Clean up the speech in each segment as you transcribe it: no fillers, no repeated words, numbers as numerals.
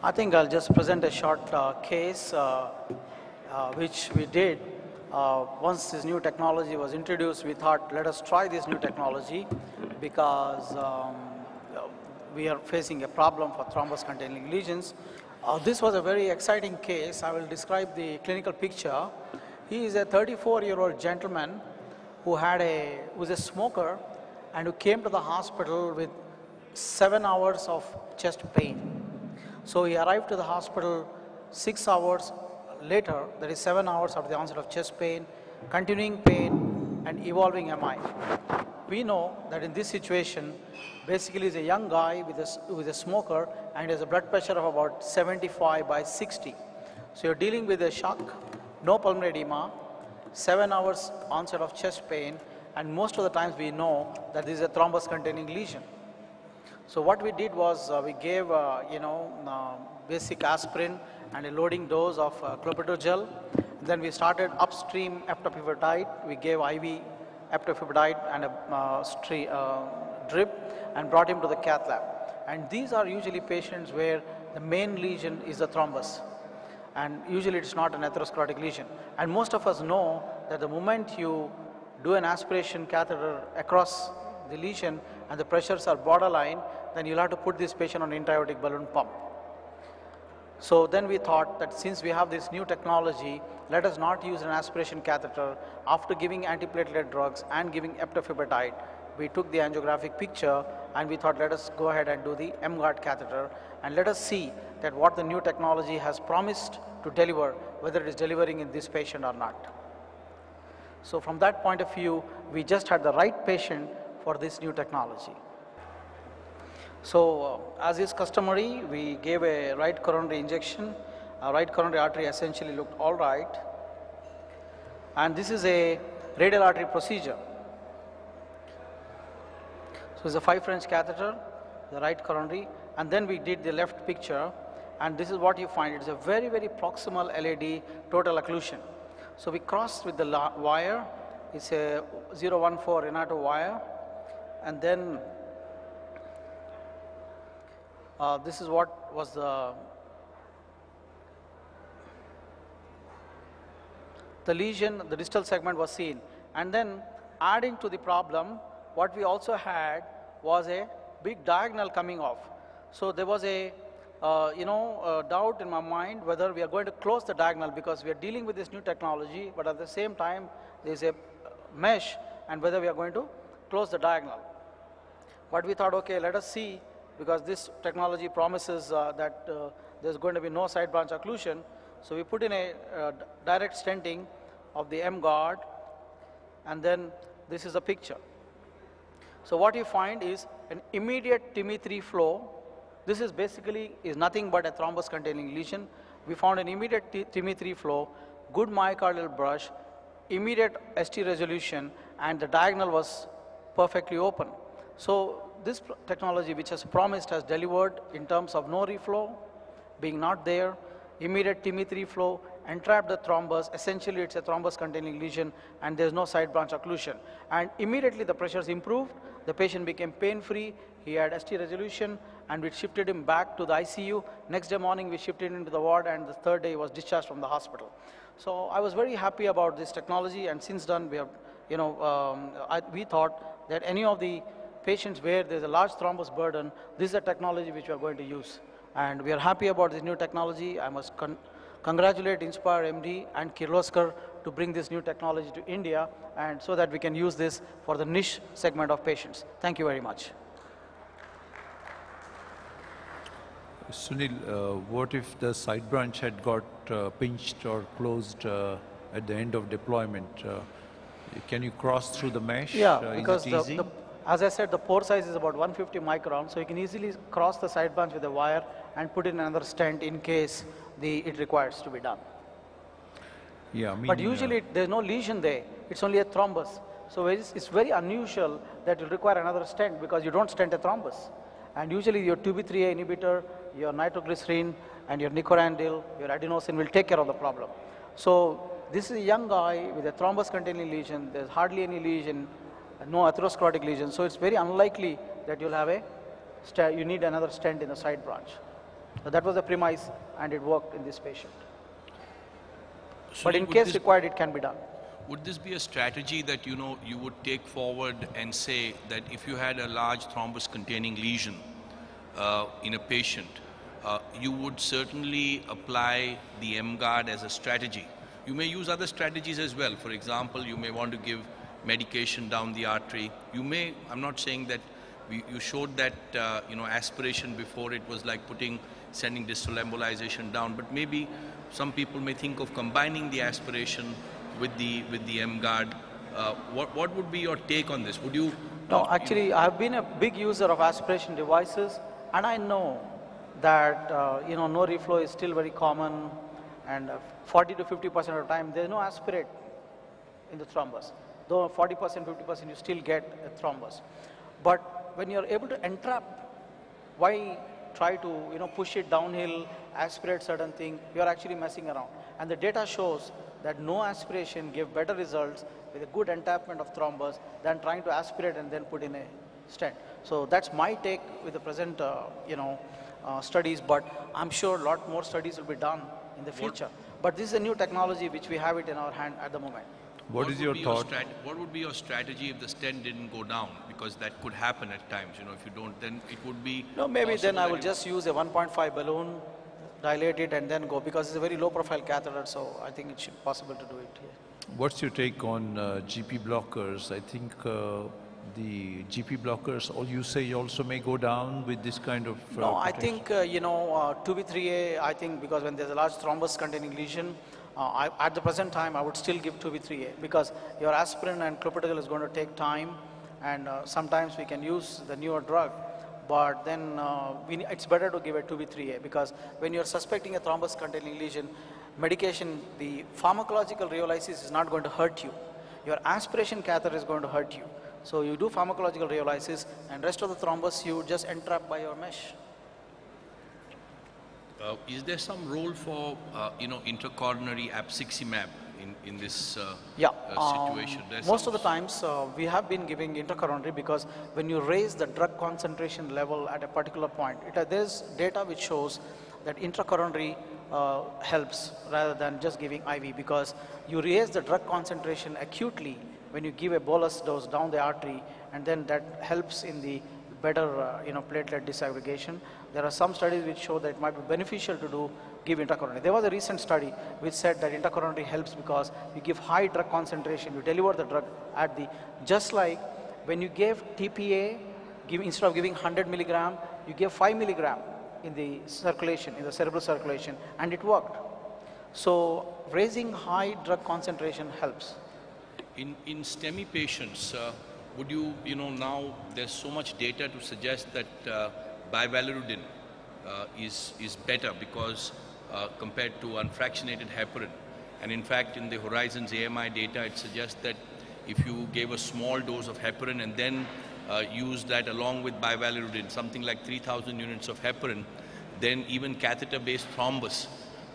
I think I'll just present a short case which we did. Once this new technology was introduced, we thought, let us try this new technology because we are facing a problem for thrombus-containing lesions. This was a very exciting case. I will describe the clinical picture. He is a 34-year-old gentleman who was a smoker and who came to the hospital with 7 hours of chest pain. So he arrived to the hospital 6 hours later, that is 7 hours after the onset of chest pain, continuing pain and evolving MI. We know that in this situation, basically he's a young guy with a smoker and has a blood pressure of about 75/60. So you're dealing with a shock, no pulmonary edema, 7 hours onset of chest pain, and most of the times we know that this is a thrombus-containing lesion. So what we did was we gave basic aspirin and a loading dose of clopidogrel. Then we started upstream eptofibrotide. We gave IV eptofibrotide and a drip and brought him to the cath lab. And these are usually patients where the main lesion is the thrombus. And usually it's not an atherosclerotic lesion. And most of us know that the moment you do an aspiration catheter across the lesion and the pressures are borderline, then you'll have to put this patient on intra-aortic balloon pump. So then we thought that since we have this new technology, let us not use an aspiration catheter. After giving antiplatelet drugs and giving eptofibrotide, we took the angiographic picture and we thought let us go ahead and do the M-Guard catheter and let us see that what the new technology has promised to deliver, whether it is delivering in this patient or not. So from that point of view, we just had the right patient for this new technology. So as is customary, we gave a right coronary injection. Our right coronary artery essentially looked all right. And this is a radial artery procedure. So it's a 5 French catheter, the right coronary, and then we did the left picture, and this is what you find. It's a very, very proximal LAD total occlusion. So we crossed with the wire. It's a 014 Renato wire, and then this is what was the lesion, the distal segment was seen. And then adding to the problem, what we also had was a big diagonal coming off. So there was a doubt in my mind whether we are going to close the diagonal because we are dealing with this new technology, but at the same time there is a mesh, and whether we are going to close the diagonal. But we thought, okay, let us see, because this technology promises that there's going to be no side branch occlusion. So we put in a direct stenting of the M-Guard, and then this is a picture. So what you find is an immediate TIMI3 flow. This is basically nothing but a thrombus-containing lesion. We found an immediate TIMI3 flow, good myocardial brush, immediate ST resolution, and the diagonal was perfectly open. So this technology, which has promised, has delivered in terms of no reflow, being not there, immediate TIMI3 flow, entrapped the thrombus. Essentially, it's a thrombus-containing lesion, and there's no side branch occlusion. And immediately the pressures improved. The patient became pain-free. He had ST resolution, and we shifted him back to the ICU. Next day morning, we shifted him to the ward, and the third day he was discharged from the hospital. So I was very happy about this technology, and since then we have, we thought that any of the patients where there's a large thrombus burden, this is a technology which we are going to use. And we are happy about this new technology. I must congratulate Inspire MD and Kirloskar to bring this new technology to India, and so that we can use this for the niche segment of patients. Thank you very much. Sunil, what if the side branch had got pinched or closed at the end of deployment? Can you cross through the mesh? Yeah, because is it easy? as I said, the pore size is about 150 microns, so you can easily cross the side branch with a wire and put in another stent in case it requires to be done. Yeah, but usually there's no lesion there, it's only a thrombus. So it's very unusual that you require another stent because you don't stent a thrombus. And usually your TB3A inhibitor, your nitroglycerin, and your nicorandil, your adenosine will take care of the problem. So this is a young guy with a thrombus-containing lesion. There's hardly any lesion, no atherosclerotic lesion. So it's very unlikely that you'll have you need another stent in the side branch. So that was the premise, and it worked in this patient. So But in would case this- required, it can be done. Would this be a strategy that you would take forward and say that if you had a large thrombus-containing lesion in a patient, you would certainly apply the M-Guard as a strategy? You may use other strategies as well. For example, you may want to give medication down the artery. You may, I'm not saying that you showed that aspiration before, it was like sending distal embolization down, but maybe some people may think of combining the aspiration with the M-Guard. What would be your take on this? Would you? No, actually, I have been a big user of aspiration devices, and I know that no reflow is still very common, and 40 to 50% of the time there is no aspirate in the thrombus. Though 40%, 50% you still get a thrombus. But when you are able to entrap, why try to push it downhill, aspirate certain thing? You are actually messing around, and the data shows that no aspiration give better results with a good entrapment of thrombus than trying to aspirate and then put in a stent. So that's my take with the present studies, but I'm sure a lot more studies will be done in the future. But this is a new technology which we have it in our hand at the moment. What is your thought? What would be your strategy if the stent didn't go down? Because that could happen at times. If you don't, then it would be. No, maybe then I will possible just use a 1.5 balloon, dilate it, and then go, because it's a very low profile catheter, so I think it should be possible to do it here. What's your take on GP blockers? I think the GP blockers, you say also may go down with this kind of No, I protection? think, 2B3A, I think because when there's a large thrombus containing lesion, at the present time, I would still give 2B3A, because your aspirin and clopidogrel is going to take time, and sometimes we can use the newer drug, but then it's better to give a 2B3A, because when you're suspecting a thrombus containing lesion, medication, the pharmacological rheolysis is not going to hurt you. Your aspiration catheter is going to hurt you. So you do pharmacological rheolysis, and rest of the thrombus you just entrap by your mesh. Is there some role for intracoronary apixaban in this situation? Most of the times we have been giving intracoronary, because when you raise the drug concentration level at a particular point, there's data which shows that intracoronary helps rather than just giving IV, because you raise the drug concentration acutely when you give a bolus dose down the artery, and then that helps in the better platelet disaggregation. There are some studies which show that it might be beneficial to give intracoronary. There was a recent study which said that intracoronary helps because you give high drug concentration, you deliver the drug just like when you gave TPA, instead of giving 100 milligram, you give 5 milligram in the circulation, in the cerebral circulation, and it worked. So raising high drug concentration helps. In STEMI patients, would you, now there's so much data to suggest that bivalirudin is better because compared to unfractionated heparin. And in fact, in the Horizons AMI data, it suggests that if you gave a small dose of heparin and then used that along with bivalirudin, something like 3,000 units of heparin, then even catheter-based thrombus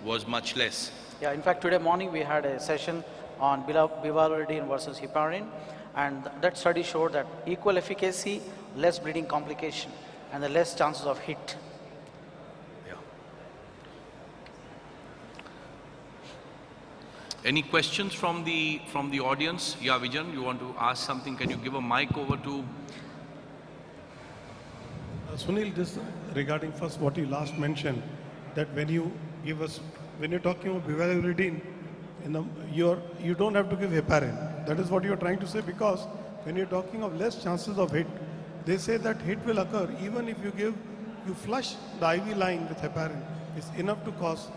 was much less. Yeah, in fact, today morning we had a session on bivalirudin versus heparin, and that study showed that equal efficacy, less bleeding complication, and the less chances of hit. Yeah. Any questions from the audience? Yeah, Vijan, you want to ask something? Can you give a mic over to? Sunil, this regarding first what you last mentioned, that when you're talking about bivalirudin, you don't have to give heparin. That is what you're trying to say, because when you're talking of less chances of hit, they say that hit will occur even if you flush the IV line with heparin. It's enough to cause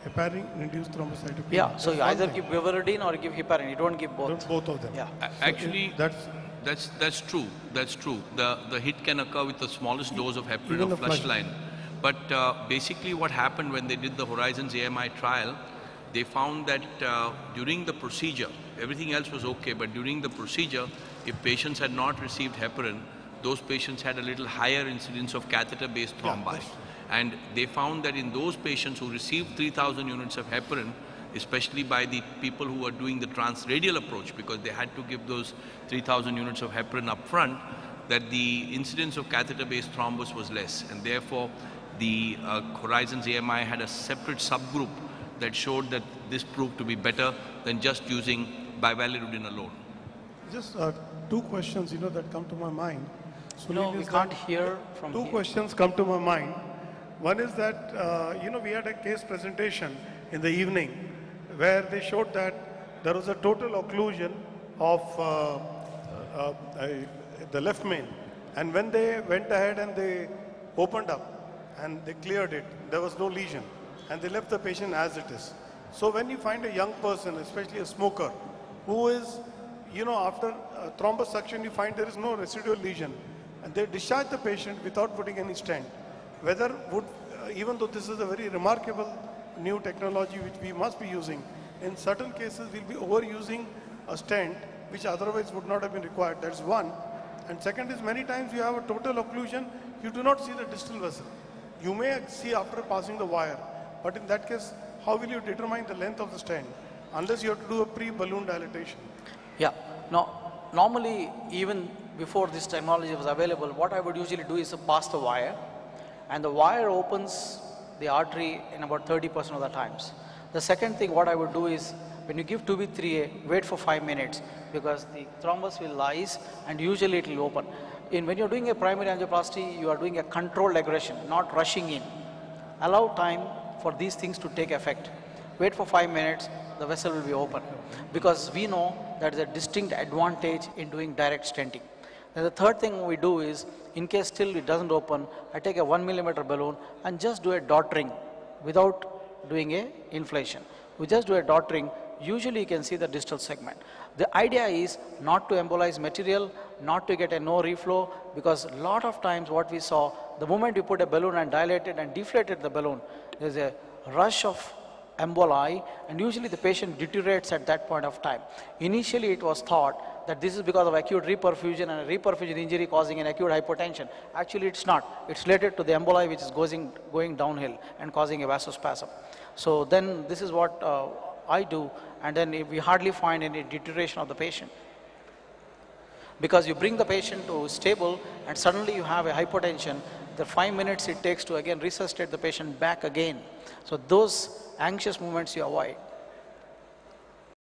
heparin-induced thrombocytopenia. Yeah, so you either give bivalirudin or give heparin. You don't give both. Both of them. Yeah. Actually, that's true. That's true. The hit can occur with the smallest dose of heparin Even or the flush flush. line. But basically what happened when they did the Horizons AMI trial, they found that during the procedure, everything else was okay, but during the procedure, if patients had not received heparin, those patients had a little higher incidence of catheter-based thrombi. And they found that in those patients who received 3,000 units of heparin, especially by the people who were doing the transradial approach, because they had to give those 3,000 units of heparin up front, that the incidence of catheter-based thrombus was less. And therefore, the Horizons AMI had a separate subgroup that showed that this proved to be better than just using bivalirudin alone. Just two questions, that come to my mind. No, we can't hear from Two here. questions come to my mind. One is that, we had a case presentation in the evening where they showed that there was a total occlusion of the left main. And when they went ahead and they opened up and they cleared it, there was no lesion. And they left the patient as it is. So when you find a young person, especially a smoker, who is, after thrombus suction, you find there is no residual lesion, and they discharge the patient without putting any stent. Whether would, even though this is a very remarkable new technology which we must be using, in certain cases we'll be overusing a stent which otherwise would not have been required. That's one. And second is, many times you have a total occlusion, you do not see the distal vessel. You may see after passing the wire, but in that case, how will you determine the length of the stent? Unless you have to do a pre-balloon dilatation. Yeah. Now, normally, even before this technology was available, what I would usually do is to pass the wire, and the wire opens the artery in about 30% of the times. The second thing what I would do is, when you give 2B3A, wait for 5 minutes, because the thrombus will lyse and usually it will open. When you're doing a primary angioplasty, you are doing a controlled aggression, not rushing in. Allow time for these things to take effect. Wait for 5 minutes, the vessel will be open. Because we know that is a distinct advantage in doing direct stenting. Then the third thing we do is, in case still it doesn't open, I take a 1 millimeter balloon and just do a dot ring without doing a inflation. We just do a dot ring. Usually you can see the distal segment. The idea is not to embolize material, not to get a no reflow, because a lot of times what we saw, the moment you put a balloon and dilated and deflated the balloon, there's a rush of emboli, and usually the patient deteriorates at that point of time. Initially it was thought that this is because of acute reperfusion and a reperfusion injury causing an acute hypotension. Actually it's not. It's related to the emboli which is going downhill and causing a vasospasm. So then this is what I do, and then we hardly find any deterioration of the patient. Because you bring the patient to stable and suddenly you have a hypotension, the 5 minutes it takes to again resuscitate the patient back again. So those anxious movements you avoid.